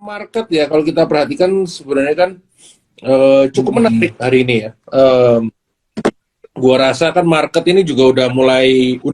market ya, kalau kita perhatikan sebenarnya kan cukup menarik hari ini ya. Gua rasa kan market ini juga udah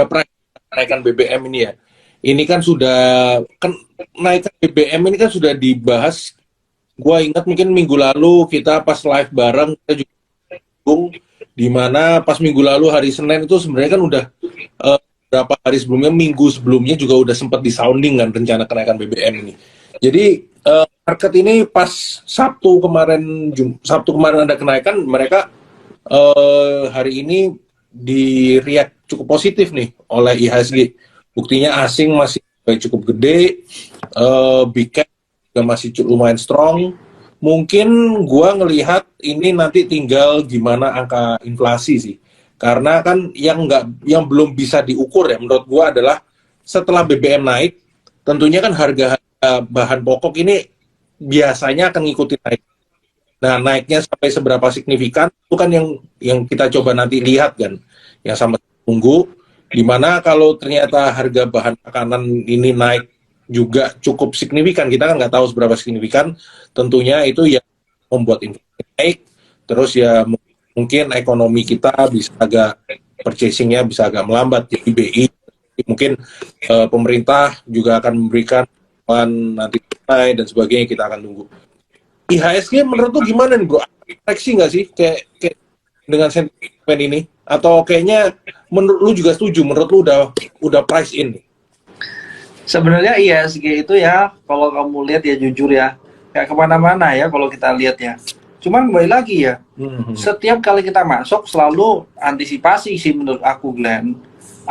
pernah kenaikan BBM ini ya. Ini kan sudah kenaikan BBM ini kan sudah dibahas. Gua ingat mungkin minggu lalu kita pas live bareng kita juga bingung, di mana pas minggu lalu hari Senin itu sebenarnya kan udah berapa hari sebelumnya, minggu sebelumnya juga udah sempat disounding kan rencana kenaikan BBM ini. Jadi market ini pas Sabtu kemarin ada kenaikan, mereka hari ini di-react cukup positif nih oleh IHSG. Buktinya asing masih cukup gede, big cap juga masih lumayan strong. Mungkin gua ngelihat ini nanti tinggal gimana angka inflasi sih. Karena kan yang belum bisa diukur ya menurut gua adalah setelah BBM naik, tentunya kan harga bahan pokok ini biasanya akan ngikutin naik. Nah, naiknya sampai seberapa signifikan itu kan yang kita coba nanti lihat kan, yang sama tunggu. Dimana kalau ternyata harga bahan makanan ini naik juga cukup signifikan, kita kan nggak tahu seberapa signifikan, tentunya itu ya membuat inflasi naik, terus ya mungkin ekonomi kita bisa agak, purchasing-nya bisa agak melambat, jadi BI mungkin pemerintah juga akan memberikan nanti naik dan sebagainya, kita akan tunggu. IHSG menurut lu gimana nih bro? Koreksi nggak sih kayak dengan sentimen ini? Atau kayaknya menurut lu juga setuju? Menurut lu udah price in nih? Sebenarnya IHSG itu ya, kalau kamu lihat ya jujur ya, kayak kemana-mana ya kalau kita lihat ya. Cuman kembali lagi ya, setiap kali kita masuk selalu antisipasi sih menurut aku Glenn.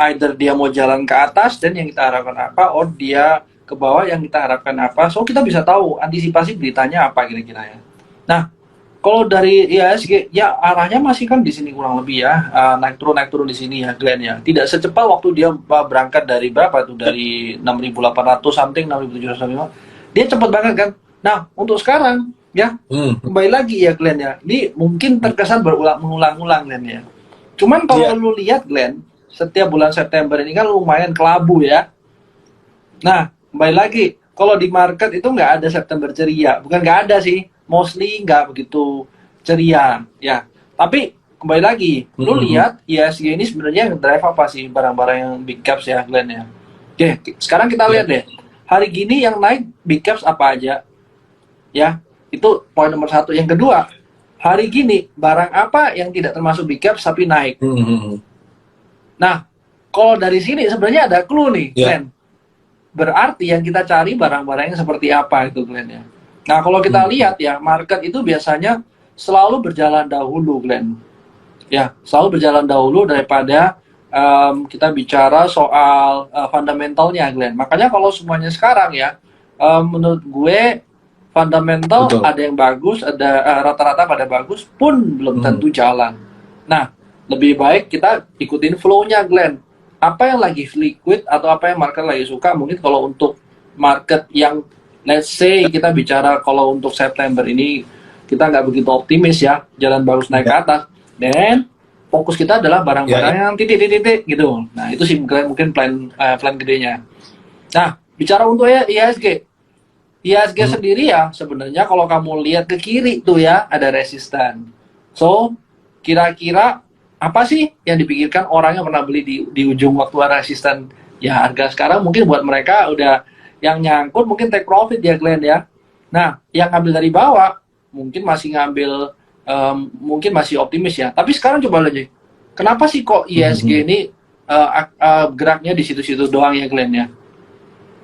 Either dia mau jalan ke atas dan yang kita harapkan apa, or dia ke bawah yang kita harapkan apa. So kita bisa tahu antisipasi beritanya apa kira-kira ya. Nah, kalau dari IHSG ya arahnya masih kan di sini kurang lebih ya, naik turun di sini ya Glenn ya. Tidak secepat waktu dia berangkat dari berapa tuh, dari 6.800 something, 6.705. Dia cepat banget kan. Nah, untuk sekarang ya kembali lagi ya Glenn ya. Ini mungkin terkesan mengulang-ulang Glenn ya. Cuman kalau lu lihat Glenn, setiap bulan September ini kan lumayan kelabu ya. Nah, kembali lagi, kalau di market itu nggak ada September ceria. Bukan nggak ada sih, mostly nggak begitu ceria ya. Tapi kembali lagi, lu lihat IHSG ini sebenarnya yang drive apa sih barang-barang yang big caps ya Glenn ya. Oke, sekarang kita lihat deh. Hari gini yang naik big caps apa aja? Ya, itu poin nomor satu. Yang kedua, hari gini barang apa yang tidak termasuk big caps tapi naik? Nah, kalau dari sini sebenarnya ada clue nih, Glenn. Berarti yang kita cari barang-barangnya seperti apa itu Glenn ya. Nah, kalau kita lihat ya, market itu biasanya selalu berjalan dahulu Glenn. Ya, selalu berjalan dahulu daripada kita bicara soal fundamentalnya Glenn. Makanya kalau semuanya sekarang ya, menurut gue fundamental ada yang bagus, ada rata-rata pada bagus pun belum tentu jalan. Nah, lebih baik kita ikutin flow-nya Glenn. Apa yang lagi liquid atau apa yang market lagi suka. Mungkin kalau untuk market yang let's say kita bicara kalau untuk September ini kita nggak begitu optimis ya, jalan bagus naik ke atas, dan fokus kita adalah barang-barang yang titik-titik gitu. Nah, itu sih mungkin plan gedenya. Nah, bicara untuk IHSG sendiri ya, sebenarnya kalau kamu lihat ke kiri tuh ya, ada resisten. So, kira-kira apa sih yang dipikirkan orang yang pernah beli di ujung waktu resisten? Ya, harga sekarang mungkin buat mereka udah yang nyangkut mungkin take profit ya Glenn ya. Nah, yang ngambil dari bawah mungkin masih ngambil mungkin masih optimis ya. Tapi sekarang coba aja, kenapa sih kok IHSG ini geraknya di situ-situ doang ya Glenn ya?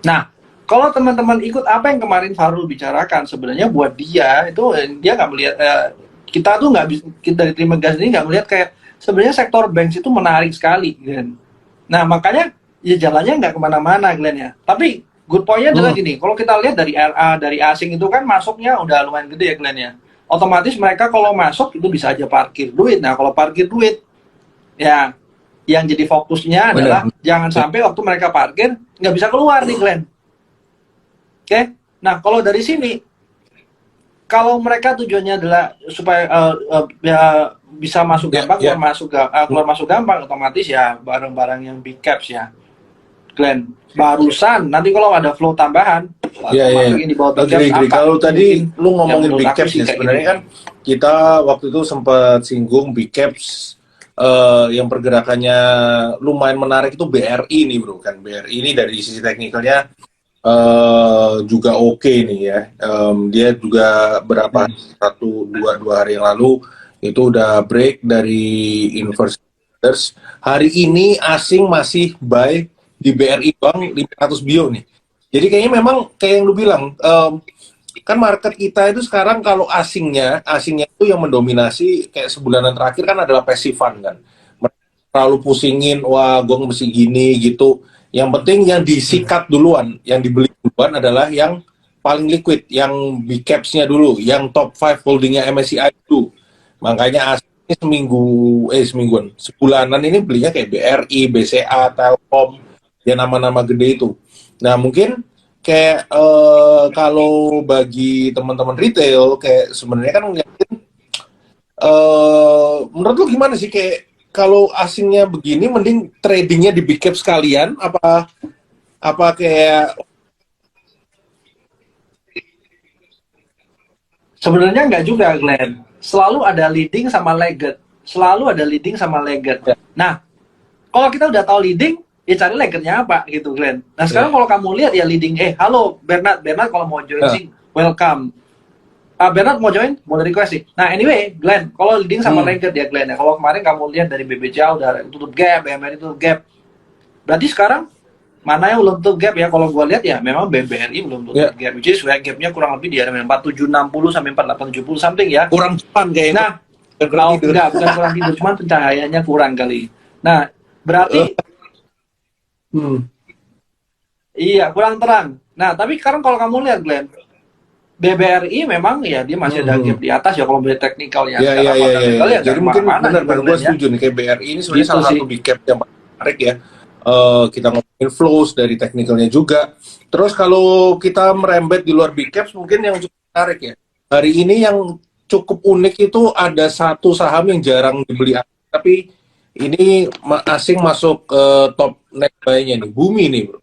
Nah, kalau teman-teman ikut apa yang kemarin Farul bicarakan, sebenarnya buat dia itu dia nggak melihat kita tuh nggak bisa, kita dari Terima Gas ini nggak melihat kayak sebenarnya sektor banks itu menarik sekali Glenn. Nah, makanya ya jalannya nggak kemana-mana Glenn ya. Tapi good point-nya adalah gini, kalau kita lihat dari RA, dari asing itu kan masuknya udah lumayan gede ya Glenn ya. Otomatis mereka kalau masuk itu bisa aja parkir duit. Nah, kalau parkir duit, ya yang jadi fokusnya adalah jangan sampai waktu mereka parkir nggak bisa keluar nih Glenn. Oke, nah kalau dari sini, kalau mereka tujuannya adalah supaya ya bisa masuk gampang, keluar masuk gampang, otomatis ya barang-barang yang big caps ya, Glenn. Barusan nanti kalau ada flow tambahan, Iya, atau iya. masukin di bawah big caps Agree. apa Kalau itu tadi mungkin lu yang ngomongin menurut big aku caps sih nih, kayak gitu sebenarnya ya. kan kita waktu itu sempat singgung big caps yang pergerakannya lumayan menarik itu BRI nih bro, kan BRI ini dari sisi teknikalnya juga oke nih ya. Dia juga berapa Hmm. dua hari yang lalu itu udah break dari inverse orders. Hari ini asing masih buy di BRI Bank 500 bio nih. Jadi kayaknya memang kayak yang lu bilang, kan market kita itu sekarang kalau asingnya itu yang mendominasi kayak sebulanan terakhir kan adalah passive fund kan. Mereka terlalu pusingin, wah gue mesti gini gitu. Yang penting yang Hmm. disikat duluan, yang dibeli duluan adalah yang paling liquid, yang big caps-nya dulu, yang top 5 holdingnya MSCI dulu. Makanya asing seminggu, semingguan, sebulanan ini belinya kayak BRI, BCA, Telkom, ya nama-nama gede itu. Nah mungkin kayak kalau bagi teman-teman retail kayak sebenarnya kan ngeliatin menurut lu gimana sih kayak kalau asingnya begini mending tradingnya di big cap sekalian apa kayak Sebenarnya nggak juga, Glenn. Selalu ada leading sama lagged. Selalu ada leading sama lagged. ya, Nah, kalau kita udah tahu leading, ya cari laggednya apa gitu, Glenn. Nah, sekarang ya, kalau kamu lihat ya leading, halo Bernard, Bernard kalau mau join ya. sih, welcome. Bernard mau join, mau request sih. Nah, anyway, Glenn, kalau leading sama Hmm, lagged ya, Glenn. Ya, kalau kemarin kamu lihat dari BBCA udah tutup gap, BMR tutup gap. Berarti sekarang mana yang belum tutup gap ya? Kalau gue lihat ya memang BBRI belum tutup ya gap. Which is gapnya kurang lebih di area 4760 sampai 4870 something ya. kurang cepat kayak itu Nah, kurang tidur. enggak, bukan kurang tidur, cuman pencahayaannya kurang kali. Nah, Eh, berarti hmm, iya kurang terang. Nah, tapi sekarang kalau kamu lihat Glenn, BBRI memang ya dia masih ada gap hmm. di atas ya kalau beli teknikal ya. Ya, ya, Secara ya, ya, fundamental ya. ya nggak Jadi mungkin kemana-mana juga benar-benar gue Glenn ya. setuju nih kayak BRI ini sebenarnya Gitu salah sih. satu big cap yang menarik ya. Kita ngomongin flows dari teknikalnya juga. Terus kalau kita merembet di luar big caps mungkin yang cukup menarik ya. Hari ini yang cukup unik itu ada satu saham yang jarang dibeli asing, tapi ini asing masuk ke top net buy-nya nih. Bumi nih, bro.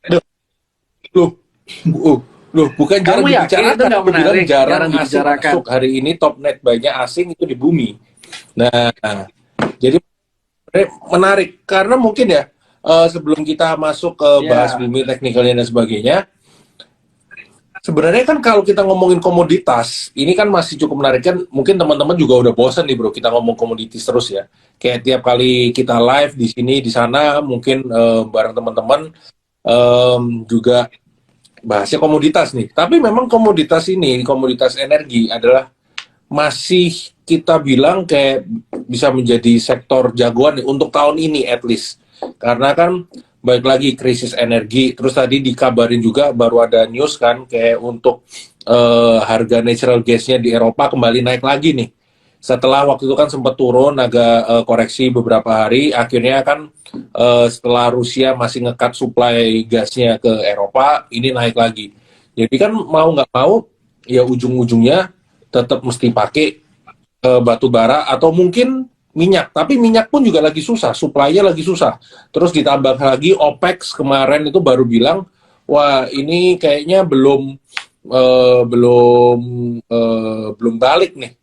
Duh, loh, uh, loh, bukan jarang Kamu yakin itu dibicarakan. nggak Aku bilang menarik? jarang Jarang asing dibicarakan. masuk. Hari ini top net buy-nya asing itu di Bumi. Nah, jadi menarik karena mungkin ya sebelum kita masuk ke bahas Ya, bumi teknikalnya dan sebagainya, sebenarnya kan kalau kita ngomongin komoditas, ini kan masih cukup menarik kan. Mungkin teman-teman juga udah bosan nih bro, kita ngomong komoditas terus ya. Kayak tiap kali kita live di sini di sana, mungkin bareng teman-teman juga bahasnya komoditas nih. Tapi memang komoditas ini, komoditas energi adalah masih kita bilang kayak bisa menjadi sektor jagoan nih untuk tahun ini at least. Karena kan baik lagi krisis energi, terus tadi dikabarin juga baru ada news kan kayak untuk harga natural gasnya di Eropa kembali naik lagi nih. Setelah waktu itu kan sempat turun agak koreksi beberapa hari, akhirnya kan setelah Rusia masih ngekat supply gasnya ke Eropa, ini naik lagi. Jadi kan mau nggak mau ya ujung-ujungnya tetap mesti pakai batu bara atau mungkin minyak. Tapi minyak pun juga lagi susah, supply-nya lagi susah. Terus ditambah lagi OPEC kemarin itu baru bilang, wah ini kayaknya belum balik nih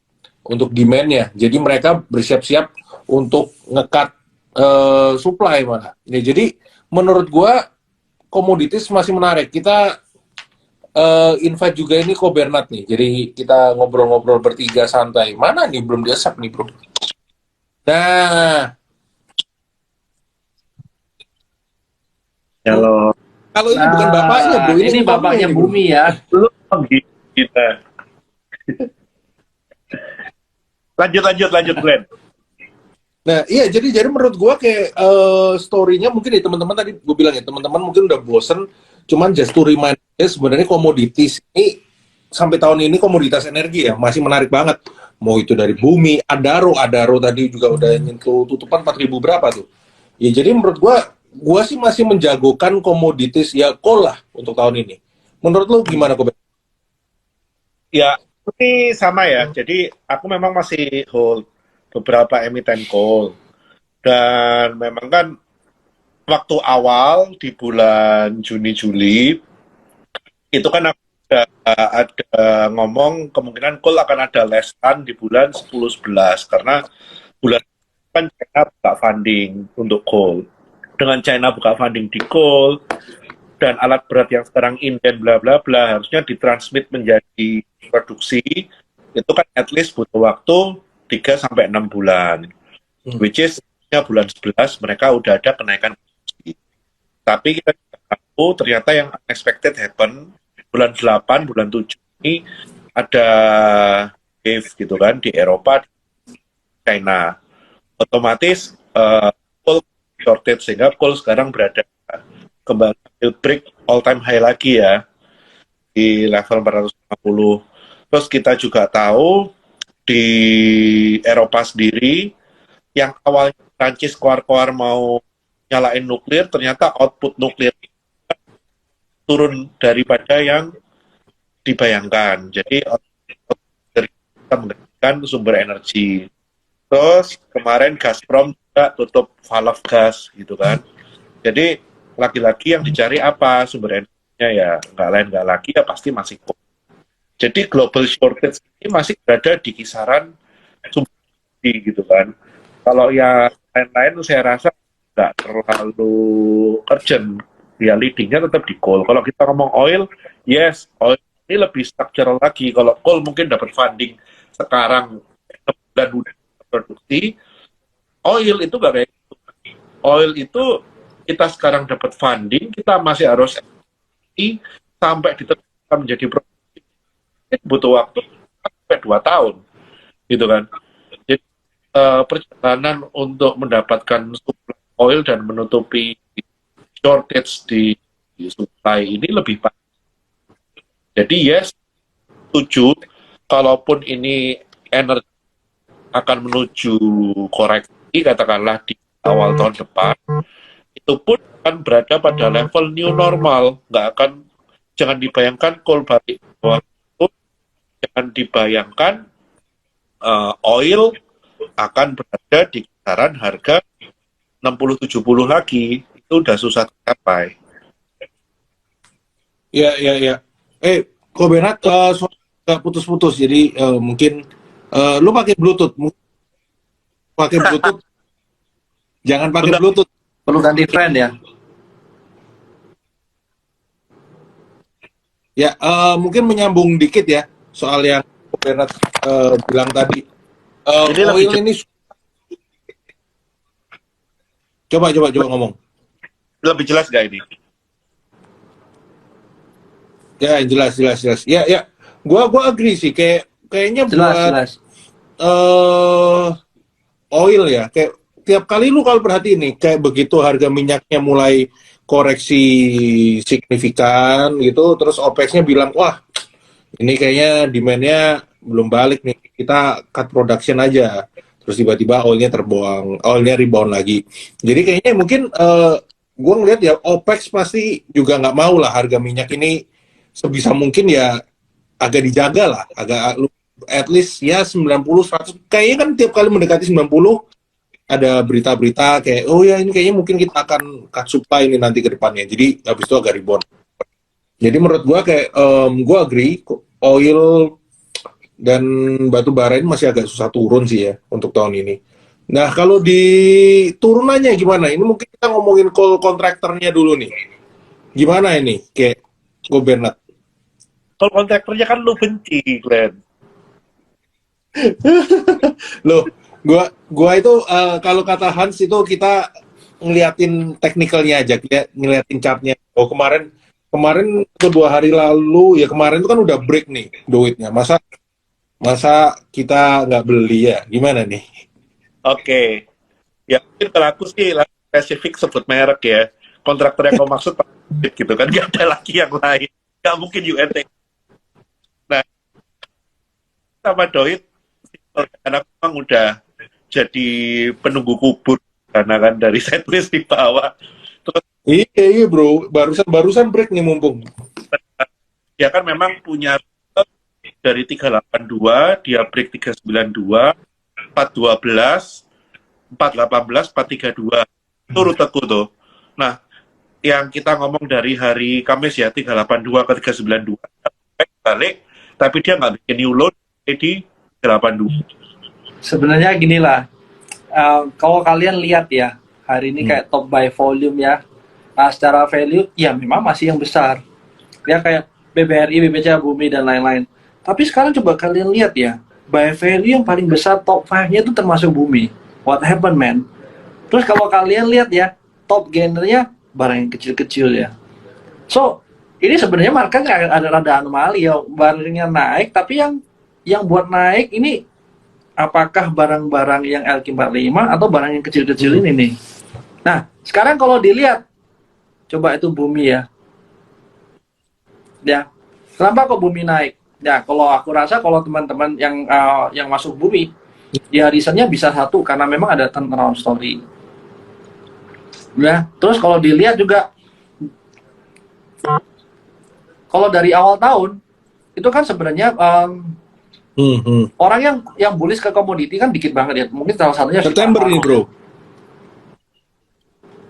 untuk demand-nya. Jadi mereka bersiap-siap untuk ngekat supply malah. Ya, jadi menurut gua komoditis masih menarik. Kita invite juga ini kok Bernard nih. Jadi kita ngobrol-ngobrol bertiga santai. Mana nih belum diasap nih bro. Nah, Kalau kalau ini bukan bapaknya nah bro, ini ini engkomnya bapaknya ini bro. Bumi ya. lu kita lanjut Glenn. Nah, iya jadi menurut gua kayak story-nya mungkin ya teman-teman tadi gue bilang ya, teman-teman mungkin udah bosen, cuman just to remind ya sebenarnya komoditis ini sampai tahun ini komoditas energi ya masih menarik banget. Mau itu dari bumi, Adaro tadi juga udah nyentuh tutupan 4.000 berapa tuh. Ya jadi menurut gua sih masih menjagokan komoditis ya coal lah untuk tahun ini. Menurut lu gimana kok? Ya, ini sama ya. Jadi aku memang masih hold beberapa emiten coal dan memang kan waktu awal di bulan Juni Juli itu kan ada ngomong kemungkinan coal akan ada less run di bulan 10-11 karena bulan kan China buka funding untuk coal. Dengan China buka funding di coal dan alat berat yang sekarang inden bla bla bla harusnya ditransmit menjadi produksi, itu kan at least butuh waktu 3-6 bulan. Which is bulan 11 mereka udah ada kenaikan produksi. Tapi kita tahu ternyata yang unexpected happen bulan 8, bulan 7 ini ada wave gitu kan di Eropa, China. Otomatis coal shortage sehingga coal sekarang berada kembali break all time high lagi ya di level 450. Terus kita juga tahu di Eropa sendiri yang awalnya Prancis keluar-keluar mau nyalain nuklir, ternyata output nuklir turun daripada yang dibayangkan. Jadi kita menggunakan sumber energi. Terus kemarin Gazprom juga tutup valve gas gitu kan. Jadi lagi-lagi yang dicari apa sumber energinya ya nggak lain nggak lagi ya pasti masih coal. Jadi global shortage ini masih berada di kisaran sumber energi gitu kan. Kalau yang lain-lain saya rasa nggak terlalu urgent. Ya leadingnya tetap di coal. Kalau kita ngomong oil, yes, oil ini lebih struktural lagi. Kalau coal mungkin dapat funding sekarang dan udah produksi, oil itu nggak kayak gitu. Oil itu kita sekarang dapat funding, kita masih harus sampai diteruskan menjadi produksi. Itu butuh waktu sampai 2 tahun, gitu kan. Jadi perjalanan untuk mendapatkan supply oil dan menutupi shortage di supply ini lebih panjang. Jadi yes, setuju. Kalaupun ini energi akan menuju koreksi, katakanlah di awal tahun depan, itu pun akan berada pada level new normal. Nggak akan, jangan dibayangkan coal balik itu, jangan dibayangkan oil akan berada di kisaran harga 60-70 lagi. Itu udah susah tercapai. Ya, ya, ya. Kok Bernard, suara putus-putus, jadi mungkin lu pakai Bluetooth, jangan pakai Bluetooth. Perlu ganti friend ya. Ya, mungkin menyambung dikit ya soal yang Bernard bilang tadi. Ini Oil ini coba ngomong. lebih jelas nggak ini? Ya, jelas. Ya, ya. Gua agree sih, kayaknya Jelas. oil ya, kayak tiap kali lu kalau perhatiin nih, kayak begitu harga minyaknya mulai koreksi signifikan gitu, terus OPEC-nya bilang, wah ini kayaknya demand-nya belum balik nih, kita cut production aja. Terus tiba-tiba oilnya rebound lagi. Jadi kayaknya mungkin gue ngeliat ya OPEC pasti juga nggak mau lah harga minyak ini sebisa mungkin ya agak dijaga lah, at least ya 90-100. Kayaknya kan tiap kali mendekati 90 ada berita-berita kayak oh ya ini kayaknya mungkin kita akan cut supply ini nanti ke depannya. Jadi habis itu agak rebound. Jadi menurut gue kayak gue agree oil dan batu bara ini masih agak susah turun sih ya untuk tahun ini. Nah, kalau di turunannya gimana? Ini mungkin kita ngomongin coal kontraktornya dulu nih. Gimana ini? Kayak gue Bernard. Kalau kontraktornya kan lu benci, Glenn. Loh, gua itu kalau kata Hans itu kita ngeliatin teknikalnya aja, ngeliatin chartnya. Oh kemarin 2 hari lalu ya kemarin itu kan udah break nih duitnya. Masa kita nggak beli ya? Gimana nih? Oke. Ya mungkin kalau aku sih spesifik sebut merek ya. Kontraktor yang kau maksud gitu kan, nggak ada lagi yang lain. Nggak mungkin UNT. Nah, sama Doit, karena memang udah jadi penunggu kubur karena kan dari setlist di bawah. Terus Iya bro, barusan break nih mumpung. dia kan memang punya dari 382, dia break 392, 412, 418, 432. Itu ruteku tuh. Nah, yang kita ngomong dari hari Kamis ya 382 ke 392 balik, tapi dia nggak bikin new low di 82. Sebenarnya ginilah, kalau kalian lihat ya, hari ini kayak top by volume ya, secara value, ya memang masih yang besar. Ya kayak BBRI, BBCA, Bumi, dan lain-lain. Tapi sekarang coba kalian lihat ya, by value yang paling besar top 5-nya itu termasuk Bumi. What happened, man? Terus kalau kalian lihat ya, top gainernya barang yang kecil-kecil ya. So, ini sebenarnya marketnya ada rada anomali ya, barangnya naik, tapi yang buat naik ini apakah barang-barang yang LQ45 atau barang yang kecil-kecil ini nih. Nah, sekarang kalau dilihat, coba itu Bumi ya. Ya, kenapa kok Bumi naik? Ya, kalau aku rasa kalau teman-teman yang masuk Bumi, ya reasonnya bisa satu karena memang ada turnaround story. Ya, terus kalau dilihat juga, kalau dari awal tahun itu kan sebenarnya orang yang bullish ke komoditi kan dikit banget ya. Mungkin salah satunya September nih bro.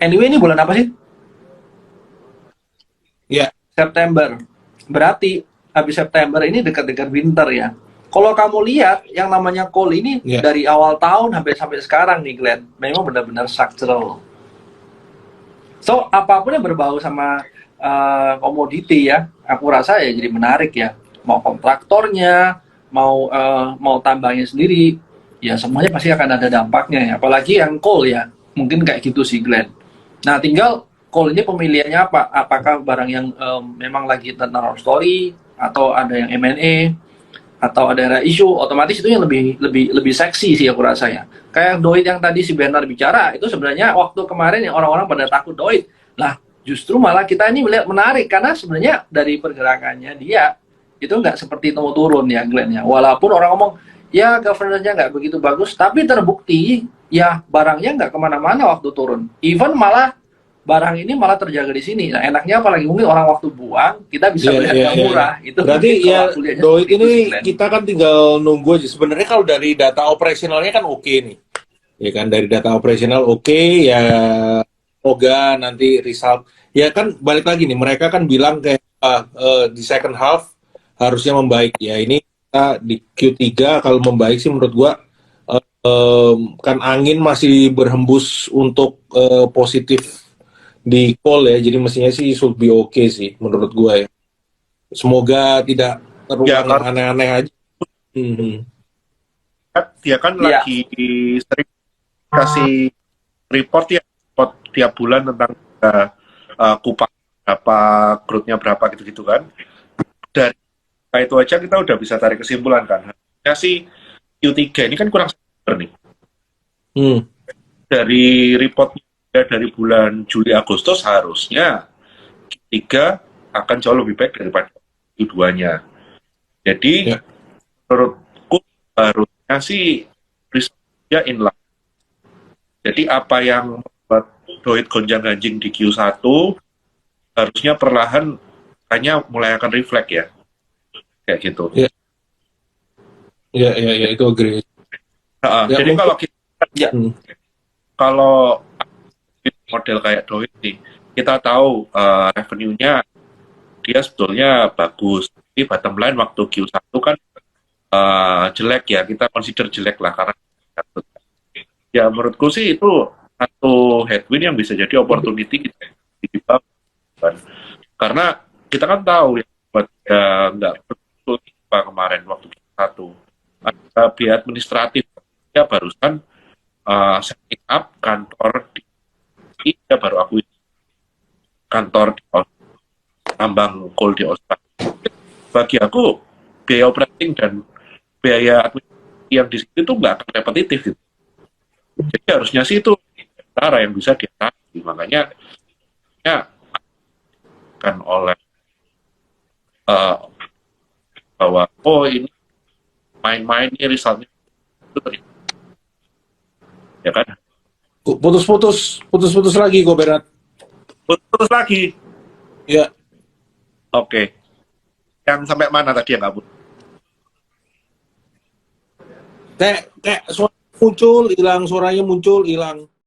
Anyway, ini bulan apa sih? Ya. September. Berarti habis September ini dekat-dekat winter ya. Kalau kamu lihat yang namanya coal ini dari awal tahun sampai sekarang nih Glenn, memang benar-benar structural. So apapun yang berbau sama komoditi ya, aku rasa ya jadi menarik ya. Mau kontraktornya, mau tambangnya sendiri, ya semuanya pasti akan ada dampaknya ya. Apalagi yang coal ya, mungkin kayak gitu sih Glenn. Nah tinggal coal ini pemilihannya apa? Apakah barang yang memang lagi turnaround story, atau ada yang M&A, atau ada isu, otomatis itu yang lebih seksi sih aku rasa ya. Kayak Doit yang tadi si Bernard bicara, itu sebenarnya waktu kemarin yang orang-orang pada takut Doit. Lah, justru malah kita ini melihat menarik, karena sebenarnya dari pergerakannya dia, itu nggak seperti mau turun ya Glenn ya. Walaupun orang ngomong, ya governance-nya nggak begitu bagus, tapi terbukti, ya barangnya nggak kemana-mana waktu turun. Even malah barang ini malah terjaga di sini. Nah, enaknya apalagi mungkin orang waktu buang, kita bisa melihat yang murah. Itu berarti ya Doit ini kita kan tinggal nunggu aja. Sebenarnya kalau dari data operasionalnya kan oke nih. Ya kan dari data operasional oke, ya semoga nanti result. Ya kan balik lagi nih, mereka kan bilang kayak di second half harusnya membaik. Ya ini kita di Q3 kalau membaik sih menurut gua kan angin masih berhembus untuk positif di call ya, jadi mestinya sih should be okay sih menurut gue ya. Semoga tidak terulang yang aneh-aneh aja. Dia kan lagi sering kasih report ya, report tiap bulan tentang kupang berapa, growth-nya berapa gitu-gitu kan. Dari itu aja kita udah bisa tarik kesimpulan kan. Harusnya sih Q3 ini kan kurang sabar nih. Dari report dari bulan Juli Agustus harusnya Q3 akan jauh lebih baik daripada Q2-nya. Jadi menurutku harusnya sih risknya inline. Jadi apa yang membuat Doit gonjang-ganjing di Q1 harusnya perlahan kayaknya mulai akan reflect ya. Kayak gitu. Ya itu agree. Jadi kalau kita kalau model kayak Doit nih, kita tahu revenue-nya dia sebetulnya bagus, tapi bottom line waktu Q1 kan jelek ya, kita consider jelek lah karena ya menurutku sih itu satu headwind yang bisa jadi opportunity kita kan. Karena kita kan tahu ya buat nggak betul kemarin waktu Q1 ada biaya administratif ya barusan setting up kantor dia baru akui kantor di tambang coal di Australia. Bagi aku biaya operating dan biaya administrasi yang di situ itu nggak akan repetitif gitu. Jadi harusnya sih itu cara yang bisa diatasi. Makanya ya kan oleh bahwa ini main-main ini resultnya itu ya kan. Putus lagi kok Berat. Putus lagi. Ya. Oke. Yang sampai mana tadi yang nggak putus? Kayak suara muncul, hilang, suaranya muncul, hilang.